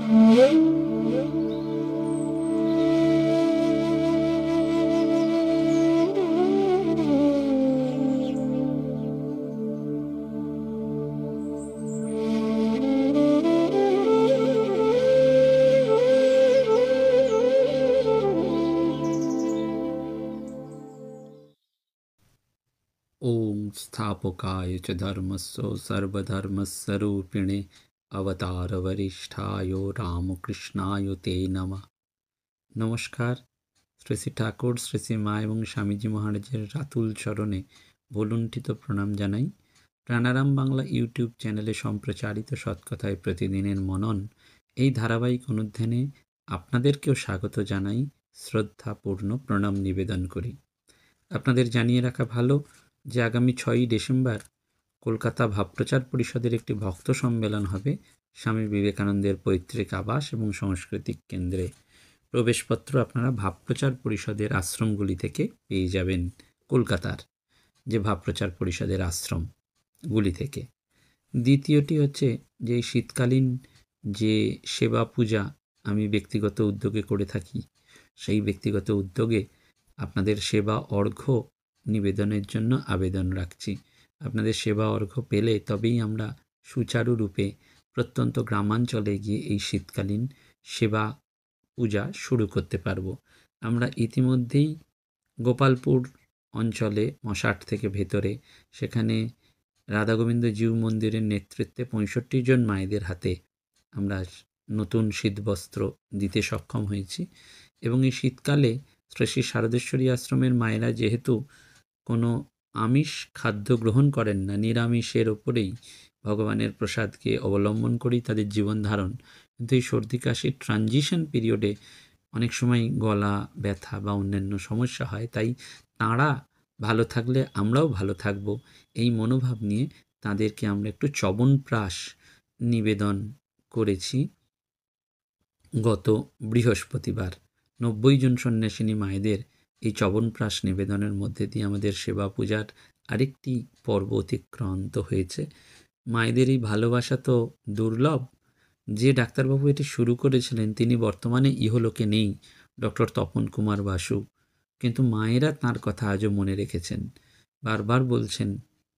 ओम स्थापकाय च धर्मस्य सर्वधर्मस्वरूपिणे अवतार वरिष्ठाय রামকৃষ্ণায় তে নমঃ। নমস্কার। শ্রী শ্রী ঠাকুর, শ্রী শ্রী মা এবং স্বামীজি মহারাজের রাতুল চরণে ভুলুণ্ঠিত প্রণাম জানাই। প্রাণারাম বাংলা ইউটিউব চ্যানেলে সম্প্রচারিত সৎকথায় প্রতিদিনের মনন এই ধারাবাহিক অনুধ্যানে আপনাদেরকেও স্বাগত জানাই, শ্রদ্ধাপূর্ণ প্রণাম নিবেদন করি। আপনাদের জানিয়ে রাখা ভালো যে আগামী 6ই ডিসেম্বর কলকাতা ভাবপ্রচার পরিষদের একটি ভক্ত সম্মেলন হবে স্বামী বিবেকানন্দের পৈতৃক আবাস এবং সাংস্কৃতিক কেন্দ্রে। প্রবেশপত্র আপনারা ভাবপ্রচার পরিষদের আশ্রমগুলি থেকে পেয়ে যাবেন, কলকাতার যে ভাবপ্রচার পরিষদের আশ্রমগুলি থেকে। দ্বিতীয়টি হচ্ছে যে শীতকালীন যে সেবা পূজা আমি ব্যক্তিগত উদ্যোগে করে থাকি, সেই ব্যক্তিগত উদ্যোগে আপনাদের সেবা অর্ঘ্য নিবেদনের জন্য আবেদন রাখছি। আপনাদের সেবা অর্ঘ্য পেলে তবেই আমরা সুচারুরূপে প্রত্যন্ত গ্রামাঞ্চলে গিয়ে এই শীতকালীন সেবা পূজা শুরু করতে পারব। আমরা ইতিমধ্যেই গোপালপুর অঞ্চলে মশাট থেকে ভেতরে সেখানে রাধাগোবিন্দ জিউ মন্দিরের নেতৃত্বে 65 জন মায়েদের হাতে আমরা নতুন শীতবস্ত্র দিতে সক্ষম হয়েছি। এবং এই শীতকালে শ্রী শ্রী শারদেশ্বরী আশ্রমের মায়েরা যেহেতু কোনো আমিষ খাদ্য গ্রহণ করেন না, নিরামিষের ওপরেই ভগবানের প্রসাদকে অবলম্বন করেই তাদের জীবন ধারণ, কিন্তু এই সর্দি কাশির ট্রানজিশন পিরিয়ডে অনেক সময় গলা ব্যথা বা অন্যান্য সমস্যা হয়। তাই তাঁরা ভালো থাকলে আমরাও ভালো থাকব, এই মনোভাব নিয়ে তাদেরকে আমরা একটু চবনপ্রাশ নিবেদন করেছি গত বৃহস্পতিবার। 90 জন সন্ন্যাসিনী মায়েদের এই চবনপ্রাশ নিবেদনের মধ্যে দিয়ে আমাদের সেবা পূজার আরেকটি পর্ব অতিক্রান্ত হয়েছে। মায়েদের এই ভালোবাসা তো দুর্লভ। যে ডাক্তারবাবু এটি শুরু করেছিলেন তিনি বর্তমানে ইহলোকে নেই, ডক্টর তপন কুমার বাসু, কিন্তু মায়েরা তাঁর কথা আজও মনে রেখেছেন। বারবার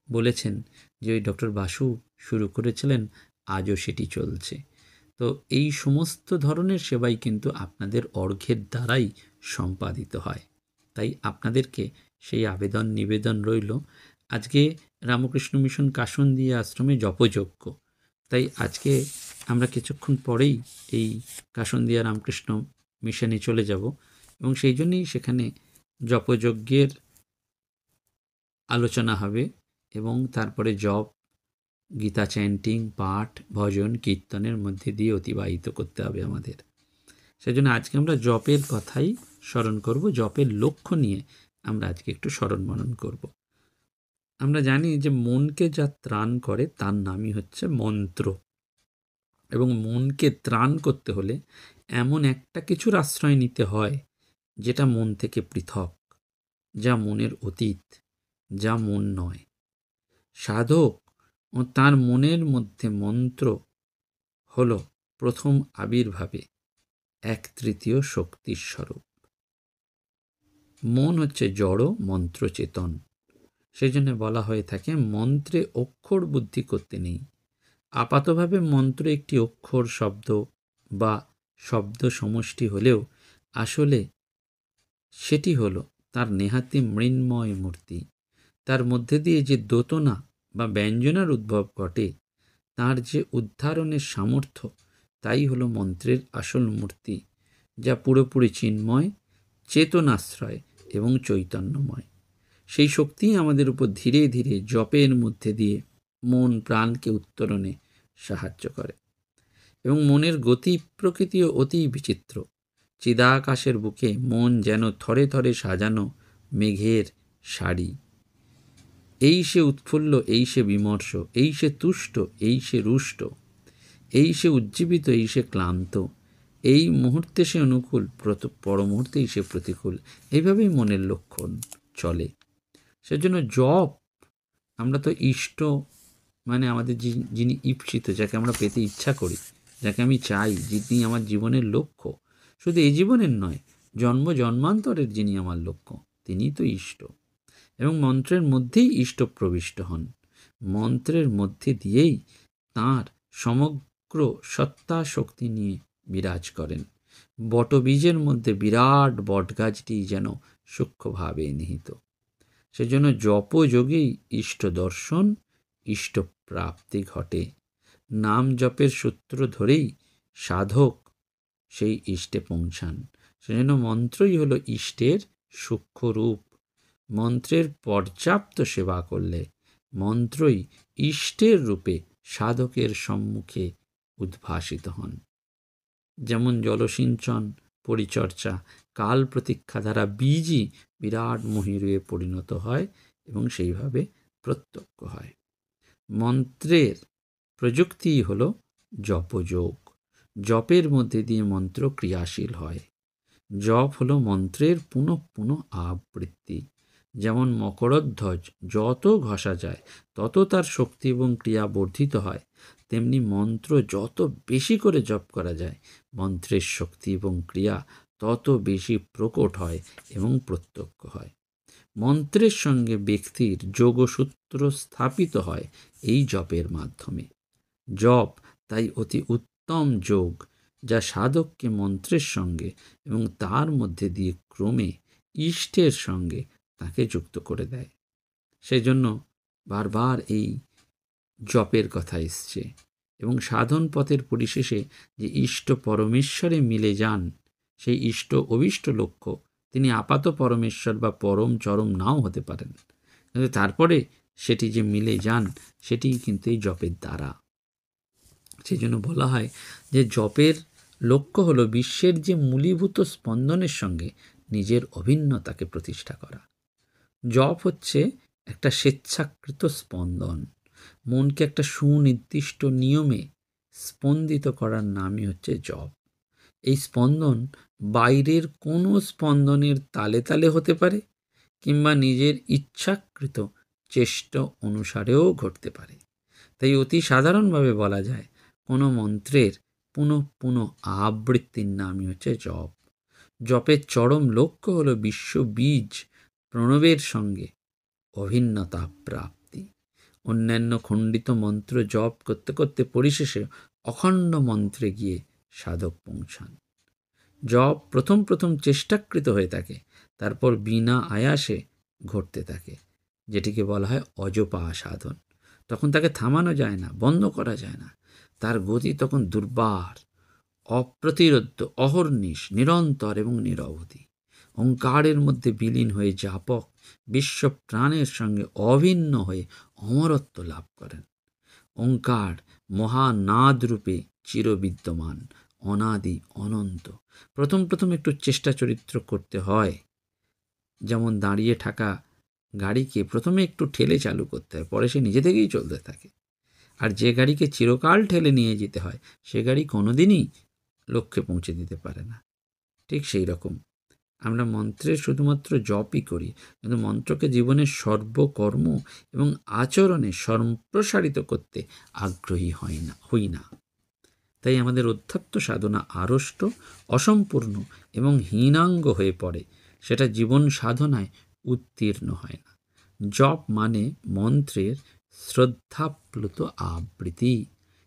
বলেছেন যে ওই ডক্টর বাসু শুরু করেছিলেন, আজও সেটি চলছে। তো এই সমস্ত ধরনের সেবাই কিন্তু আপনাদের অর্ঘ্যের দ্বারাই সম্পাদিত হয়। তাই আপনাদেরকে সেই আবেদন নিবেদন রইল। আজকে রামকৃষ্ণ মিশন কাশন্দিয়া আশ্রমে জপযজ্ঞ, তাই আজকে আমরা কিছুক্ষণ পরেই এই কাশন্দিয়া রামকৃষ্ণ মিশনে চলে যাব এবং সেই জন্যই সেখানে জপযজ্ঞের আলোচনা হবে এবং তারপরে জপ, গীতা চ্যান্টিং, পাঠ, ভজন, কীর্তনের মধ্যে দিয়ে অতিবাহিত করতে হবে আমাদের। সেজন্য আজকে আমরা জপের কথাই স্মরণ করব, জপের লক্ষ্য নিয়ে আমরা আজকে একটু স্মরণ মনন করব। আমরা জানি যে মনকে যা ত্রাণ করে তার নামই হচ্ছে মন্ত্র, এবং মনকে ত্রাণ করতে হলে এমন একটা কিছুর আশ্রয় নিতে হয় যেটা মন থেকে পৃথক, যা মনের অতীত, যা মন নয়। সাধক ও তার মনের মধ্যে মন্ত্র হল প্রথম আবির্ভাবে 1/3 শক্তির স্বরূপ। মন হচ্ছে জড়, মন্ত্র চেতন। সেজন্য বলা হয়ে থাকে মন্ত্রে অক্ষর বুদ্ধি করতে নেই। আপাতভাবে মন্ত্র একটি অক্ষর, শব্দ বা শব্দ সমষ্টি হলেও আসলে সেটি হলো তার নেহাতি মৃন্ময় মূর্তি। তার মধ্যে দিয়ে যে দোতনা বা ব্যঞ্জনার উদ্ভব ঘটে, তার যে উদ্ধারণের সামর্থ্য, তাই হলো মন্ত্রের আসল মূর্তি, যা পুরোপুরি চিন্ময়, চেতনাশ্রয় এবং চৈতন্যময়। সেই শক্তিই আমাদের উপর ধীরে ধীরে জপের মধ্যে দিয়ে মন প্রাণকে উত্তরণে সাহায্য করে। এবং মনের গতি প্রকৃতিও অতি বিচিত্র। চিদাকাশের বুকে মন যেন থরে থরে সাজানো মেঘের শাড়ি। এই সে উৎফুল্ল, এই সে বিমর্ষ, এই সে তুষ্ট, এই সে রুষ্ট, এই সে উজ্জীবিত, এই সে ক্লান্ত, এই মুহূর্তে সে অনুকূল, পর মুহূর্তেই সে প্রতিকূল। এইভাবেই মনের লক্ষণ চলে। সেজন্য জপ, আমরা তো ইষ্ট মানে আমাদের যিনি ঈপ্সিত, যাকে আমরা পেতে ইচ্ছা করি, যাকে আমি চাই, যিনি আমার জীবনের লক্ষ্য, শুধু এই জীবনের নয়, জন্ম জন্মান্তরের যিনি আমার লক্ষ্য, তিনিই তো ইষ্ট। এবং মন্ত্রের মধ্যেই ইষ্ট প্রবিষ্ট হন। মন্ত্রের মধ্যে দিয়েই তাঁর সমগ্র সত্তা শক্তি নিয়ে বিরাজ করেন। বটবীজের মধ্যে বিরাট বটগাছটি যেন সূক্ষ্মভাবে নিহিত। সেজন্য জপযোগেই ইষ্ট দর্শন, ইষ্ট প্রাপ্তি ঘটে। নাম জপের সূত্র ধরেই সাধক সেই ইষ্টে পৌঁছান। সেজন্য মন্ত্রই হলো ইষ্টের সূক্ষ্ম রূপ। মন্ত্রের পর্যাপ্ত সেবা করলে মন্ত্রই ইষ্টের রূপে সাধকের সম্মুখে উদ্ভাসিত হন। যেমন জলসিঞ্চন, পরিচর্যা, কাল প্রতীক্ষা দ্বারা বীজই বিরাট মহিরুহে পরিণত হয় এবং সেইভাবে প্রত্যক্ষ হয়। মন্ত্রের প্রযুক্তিই হল জপযোগ। জপের মধ্যে দিয়ে মন্ত্র ক্রিয়াশীল হয়। জপ হলো মন্ত্রের পুনঃ পুনঃ আবৃত্তি। যেমন মকরধ্বজ যত ঘষা যায় তত তার শক্তি এবং ক্রিয়া বর্ধিত হয়, তেমনি মন্ত্র যত বেশি করে জপ করা যায় মন্ত্রের শক্তি এবং ক্রিয়া তত বেশি প্রকট হয় এবং প্রত্যক্ষ হয়। মন্ত্রের সঙ্গে ব্যক্তির যোগসূত্র স্থাপিত হয় এই জপের মাধ্যমে। জপ তাই অতি উত্তম যোগ, যা সাধককে মন্ত্রের সঙ্গে এবং তার মধ্যে দিয়ে ক্রমে ইষ্টের সঙ্গে তাকে যুক্ত করে দেয়। সেই জন্য বারবার এই জপের কথা এসছে। এবং সাধন পথের পরিশেষে যে ইষ্ট পরমেশ্বরে মিলে যান, সেই ইষ্ট অভীষ্ট লক্ষ্য তিনি আপাত পরমেশ্বর বা পরম চরম নাও হতে পারেন, কিন্তু তারপরে সেটি যে মিলে যান সেটি কিন্তু এই জপের দ্বারা। সেই জন্য বলা হয় যে জপের লক্ষ্য হলো বিশ্বের যে মূলীভূত স্পন্দনের সঙ্গে নিজের অভিন্নতাকে প্রতিষ্ঠা করা। জপ হচ্ছে একটা স্বেচ্ছাকৃত স্পন্দন। মনকে একটা সুনির্দিষ্ট নিয়মে স্পন্দিত করার নামই হচ্ছে জপ। এই স্পন্দন বাইরের কোনো স্পন্দনের তালে তালে হতে পারে, কিংবা নিজের ইচ্ছাকৃত চেষ্টা অনুসারেও ঘটতে পারে। তাই অতি সাধারণভাবে বলা যায় কোনো মন্ত্রের পুনঃ পুনঃ আবৃত্তির নামই হচ্ছে জপ। জপের চরম লক্ষ্য হলো বিশ্ববীজ প্রণবের সঙ্গে অভিন্নতা প্রাপ্তি। অন্যান্য খণ্ডিত মন্ত্র জপ করতে করতে পরিশেষে অখণ্ড মন্ত্রে গিয়ে সাধক পৌঁছান। জপ প্রথম প্রথম চেষ্টাকৃত হয়ে থাকে, তারপর বিনা আয়াসে ঘটতে থাকে, যেটিকে বলা হয় অজপা সাধন। তখন তাকে থামানো যায় না, বন্ধ করা যায় না। তার গতি তখন দুর্বার, অপ্রতিরোধ্য, অহর্নিশ, নিরন্তর এবং নিরবধি। ওঙ্কারের মধ্যে বিলীন হয়ে জাপক বিশ্ব প্রাণের সঙ্গে অভিন্ন হয়ে অমরত্ব লাভ করেন। ওঙ্কার মহানাদ রূপে চিরবিদ্যমান, অনাদি, অনন্ত। প্রথম প্রথম একটু চেষ্টা চরিত্র করতে হয়। যেমন দাঁড়িয়ে থাকা গাড়িকে প্রথমে একটু ঠেলে চালু করতে হয়, পরে সে নিজে থেকেই চলতে থাকে। আর যে গাড়িকে চিরকাল ঠেলে নিয়ে যেতে হয় সে গাড়ি কোনোদিনই লক্ষ্যে পৌঁছে দিতে পারে না। ঠিক সেই রকম আমরা মন্ত্রের শুধুমাত্র জপই করি, কিন্তু মন্ত্রকে জীবনের সর্বকর্ম এবং আচরণে সম্প্রসারিত করতে আগ্রহী হই না। তাই আমাদের অধ্যাত্ম সাধনা আড়ষ্ট, অসম্পূর্ণ এবং হীনাঙ্গ হয়ে পড়ে, সেটা জীবন সাধনায় উত্তীর্ণ হয় না। জপ মানে মন্ত্রের শ্রদ্ধাপ্লুত আবৃত্তি।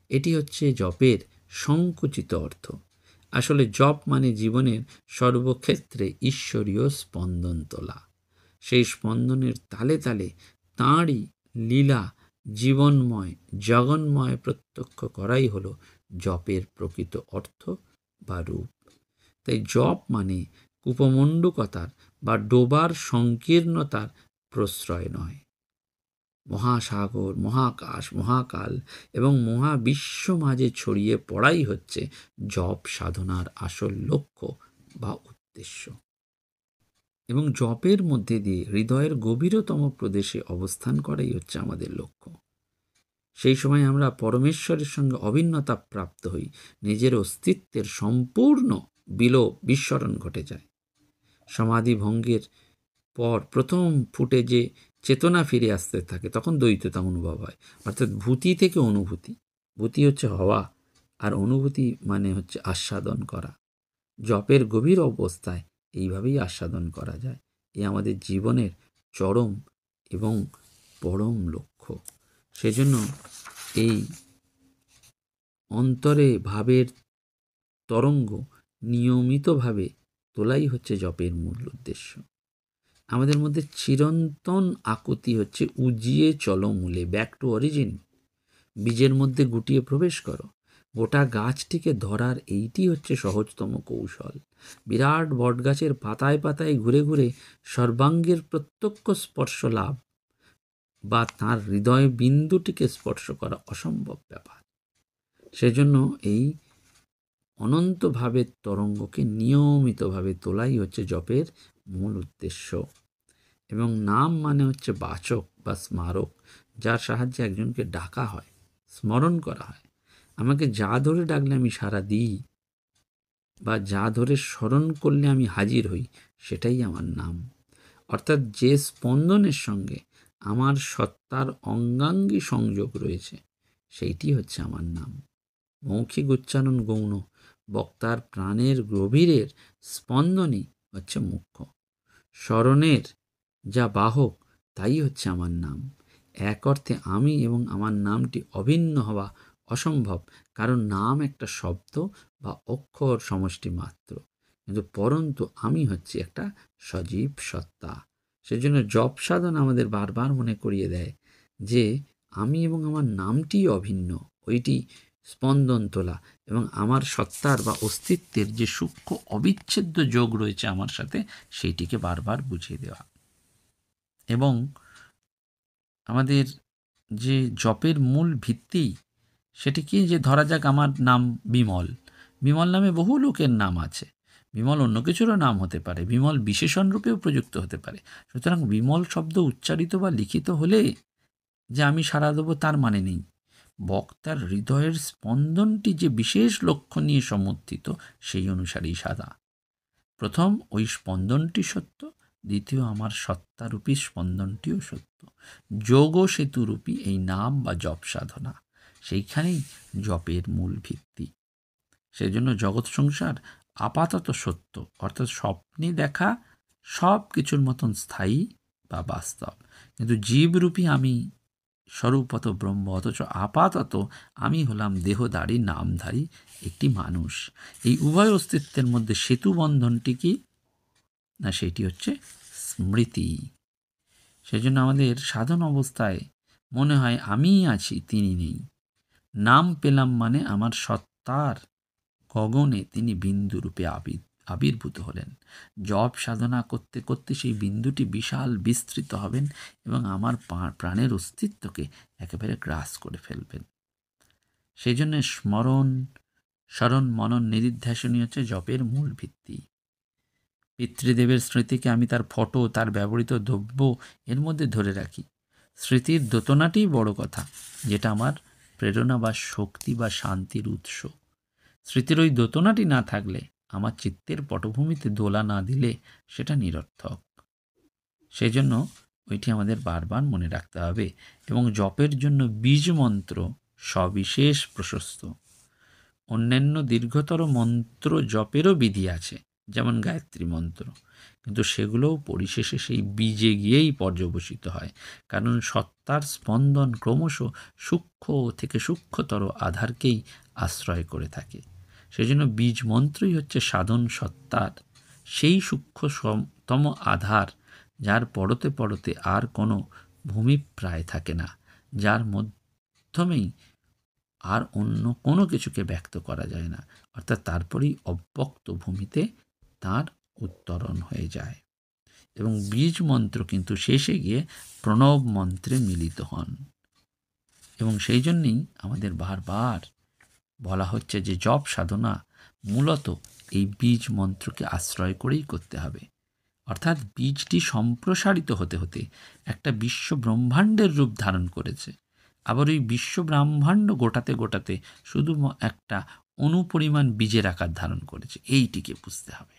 এটি হচ্ছে জপের সংকুচিত অর্থ। আসলে জপ মানে জীবনের সর্বক্ষেত্রে ঈশ্বরীয় স্পন্দন তোলা। সেই স্পন্দনের তালে তালে তাঁরই লীলা জীবনময় জগন্ময় প্রত্যক্ষ করাই হলো জপের প্রকৃত অর্থ বা রূপ। তাই জপ মানে কূপমণ্ডূকতার বা ডোবার সংকীর্ণতার প্রশ্রয় নয়। মহাসাগর, মহাকাশ, মহাকাল এবং মহাবিশ্ব মাঝে ছড়িয়ে পড়াই হচ্ছে জপ সাধনার আসল লক্ষ্য বা উদ্দেশ্য। এবং জপের মধ্যে দিয়ে হৃদয়ের গভীরতম প্রদেশে অবস্থান করাই হচ্ছে আমাদের লক্ষ্য। সেই সময় আমরা পরমেশ্বরের সঙ্গে অভিন্নতা প্রাপ্ত হই, নিজের অস্তিত্বের সম্পূর্ণ বিস্মরণ ঘটে যায়। সমাধি ভঙ্গের পর প্রথম ফুটে যে চেতনা ফিরে আসতে থাকে তখন দ্বৈততা অনুভব হয়, অর্থাৎ ভূতি থেকে অনুভূতি। ভূতি হচ্ছে হওয়া, আর অনুভূতি মানে হচ্ছে আস্বাদন করা। জপের গভীর অবস্থায় এইভাবেই আস্বাদন করা যায়। এ আমাদের জীবনের চরম এবং পরম লক্ষ্য। সেজন্য এই অন্তরে ভাবের তরঙ্গ নিয়মিতভাবে তোলাই হচ্ছে জপের মূল উদ্দেশ্য। আমাদের মধ্যে চিরন্তন আকুতি হচ্ছে উজিয়ে চলো মূলে, ব্যাক টু অরিজিন। বীজের মধ্যে গুটিয়ে প্রবেশ করো। গোটা গাছটিকে ধরার এইটি হচ্ছে সহজতম কৌশল। বিরাট বটগাছের পাতায় পাতায় ঘুরে ঘুরে সর্বাঙ্গের প্রত্যক্ষ স্পর্শ লাভ বা তার হৃদয় বিন্দুটিকে স্পর্শ করা অসম্ভব ব্যাপার। সেজন্য এই অনন্ত ভাবের তরঙ্গকে নিয়মিতভাবে তোলাই হচ্ছে জপের মূল উদ্দেশ্য। এবং নাম মানে হচ্ছে বাচক বা স্মারক, যার সাহায্যে একজনকে ডাকা হয়, স্মরণ করা হয়। আমাকে যা ধরে ডাকলে আমি সাড়া দিই বা যা ধরে স্মরণ করলে আমি হাজির হই, সেটাই আমার নাম। অর্থাৎ যে স্পন্দনের সঙ্গে আমার সত্তার অঙ্গাঙ্গী সংযোগ রয়েছে, সেইটি হচ্ছে আমার নাম। মৌখিক উচ্চারণ গৌণ, বক্তার প্রাণের গভীরের স্পন্দনই হচ্ছে মুখ্য। স্মরণের যা বাহক তাই হচ্ছে আমার নাম। এক অর্থে আমি এবং আমার নামটি অভিন্ন হওয়া অসম্ভব, কারণ নাম একটা শব্দ বা অক্ষর সমষ্টি মাত্র, কিন্তু পরন্তু আমি হচ্ছে একটা সজীব সত্তা। সেজন্য জপ সাধন আমাদের বারবার মনে করিয়ে দেয় যে আমি এবং আমার নামটি অভিন্ন, ওইটি স্পন্দন তোলা এবং আমার সত্তার বা অস্তিত্বের যে সূক্ষ্ম অবিচ্ছেদ্য যোগ রয়েছে আমার সাথে, সেইটিকে বারবার বুঝিয়ে দেওয়া। এবং আমাদের যে জপের মূল ভিত্তি সেটি কি, যে ধরা যাক আমার নাম বিমল। বিমল নামে বহু লোকের নাম আছে। বিমল অন্য কিছুরও নাম হতে পারে, বিমল বিশেষণ রূপেও প্রযুক্ত হতে পারে। সুতরাং বিমল শব্দ উচ্চারিত বা লিখিত হলে যে আমি সাড়া দেবো তার মানে নেই। বক্তার হৃদয়ের স্পন্দনটি যে বিশেষ লক্ষ্য নিয়ে সমর্থিত, সেই অনুসারেই সাদা। প্রথম ওই স্পন্দনটি সত্য, দ্বিতীয় আমার সত্তারূপী স্পন্দনটিও সত্য। যোগ ও সেতুরূপী এই নাম বা জপ সাধনা, সেইখানেই জপের মূল ভিত্তি। সেজন্য জগৎ সংসার আপাতত সত্য, অর্থাৎ স্বপ্নে দেখা সব কিছুর মতন স্থায়ী বা বাস্তব, কিন্তু জীবরূপী আমি স্বরূপত ব্রহ্ম, অথচ আপাতত আমি হলাম দেহধারী নামধারী একটি মানুষ। এই উভয় অস্তিত্বের মধ্যে সেতু বন্ধনটি কি না, সেটি হচ্ছে স্মৃতি। সেজন্য আমাদের সাধন অবস্থায় মনে হয় আমিই আছি, তিনি নেই। নাম পেলাম মানে আমার সত্তার গগনে তিনি বিন্দুরূপে আবির্ভূত হলেন। জপ সাধনা করতে করতে সেই বিন্দুটি বিশাল বিস্তৃত হবেন এবং আমার প্রাণের অস্তিত্বকে একেবারে গ্রাস করে ফেলবেন। সেই জন্য স্মরণ মনন নিদিধ্যাসনই হচ্ছে জপের মূল ভিত্তি। পিতৃদেবের স্মৃতিকে আমি তার ফটো, তার ব্যবহৃত দ্রব্য এর মধ্যে ধরে রাখি। স্মৃতির দোতনাটিই বড় কথা, যেটা আমার প্রেরণা বা শক্তি বা শান্তির উৎস। স্মৃতির ওই দোতনাটি না থাকলে, আমার চিত্তের পটভূমিতে দোলা না দিলে সেটা নিরর্থক। সেই জন্য ওইটি আমাদের বারবার মনে রাখতে হবে। এবং জপের জন্য বীজ মন্ত্র সবিশেষ প্রশস্ত। অন্যান্য দীর্ঘতর মন্ত্র জপেরও বিধি আছে, যেমন গায়ত্রী মন্ত্র, কিন্তু সেগুলোও পরিশেষে সেই বীজে গিয়েই পর্যবসিত হয়, কারণ সত্তার স্পন্দন ক্রমশ সূক্ষ্ম থেকে সূক্ষ্মতর আধারকেই আশ্রয় করে থাকে। সেজন্য বীজ মন্ত্রই হচ্ছে সাধন সত্তার সেই সূক্ষ্মতম আধার, যার পরতে পরতে আর কোনো ভূমিপ্রায় থাকে না, যার মাধ্যমেই আর অন্য কোনো কিছুকে ব্যক্ত করা যায় না, অর্থাৎ তারপরেই অব্যক্ত ভূমিতে তার উত্তরণ হয়ে যায়। এবং বীজ মন্ত্র কিন্তু শেষে গিয়ে প্রণব মন্ত্রে মিলিত হন। এবং সেই জন্যেই আমাদের বারবার বলা হচ্ছে যে জপ সাধনা মূলত এই বীজ মন্ত্রকে আশ্রয় করেই করতে হবে। অর্থাৎ বীজটি সম্প্রসারিত হতে হতে একটা বিশ্ব ব্রহ্মাণ্ডের রূপ ধারণ করেছে। আবার ওই বিশ্ব ব্রহ্মাণ্ড গোটাতে গোটাতে শুধু একটা অনুপরিমাণ বীজের আকার ধারণ করেছে, এইটিকে বুঝতে হবে।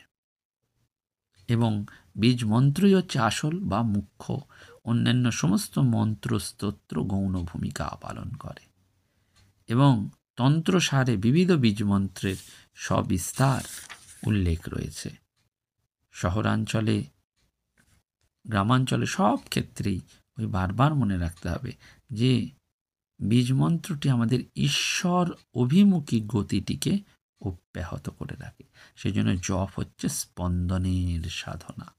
এবং বীজ মন্ত্রই হচ্ছে আসল বা মুখ্য, অন্যান্য সমস্ত মন্ত্র স্তোত্র গৌণ ভূমিকা পালন করে। এবং তন্ত্রসারে বিবিধ বীজমন্ত্রের সবিস্তার উল্লেখ রয়েছে। শহরাঞ্চলে, গ্রামাঞ্চলে সব ক্ষেত্রেই ওই বারবার মনে রাখতে হবে যে বীজমন্ত্রটি আমাদের ঈশ্বর অভিমুখী গতিটিকে অব্যাহত করে রাখে। সেজন্য জপ হচ্ছে স্পন্দনের সাধনা।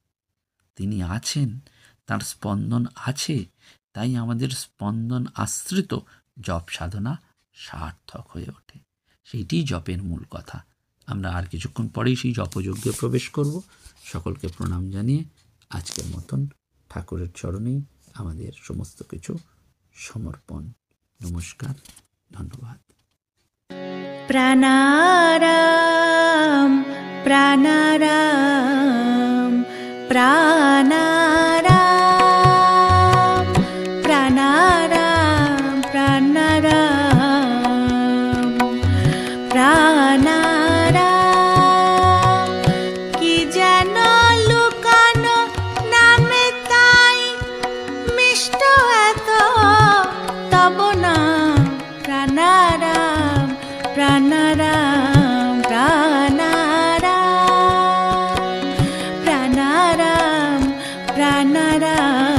তিনি আছেন, তার স্পন্দন আছে, তাই আমাদের স্পন্দন আশ্রিত জপ সাধনা সার্থক হয়ে ওঠে। সেইটিই জপের মূল কথা। আমরা আর কিছুক্ষণ পরেই সেই জপযজ্ঞে প্রবেশ করব। সকলকে প্রণাম জানিয়ে আজকের মতন ঠাকুরের চরণেই আমাদের সমস্ত কিছু সমর্পণ। নমস্কার, ধন্যবাদ। প্রাণারাম প্রাণারাম প্রাণারাম প্রাণারাম প্রাণারাম প্রাণারাম। কি যেন লুকানো নামে তাই মিষ্ট এত তব নাম। প্রাণারাম প্রাণারাম প্রাণারাম প্রাণারাম প্রাণারাম।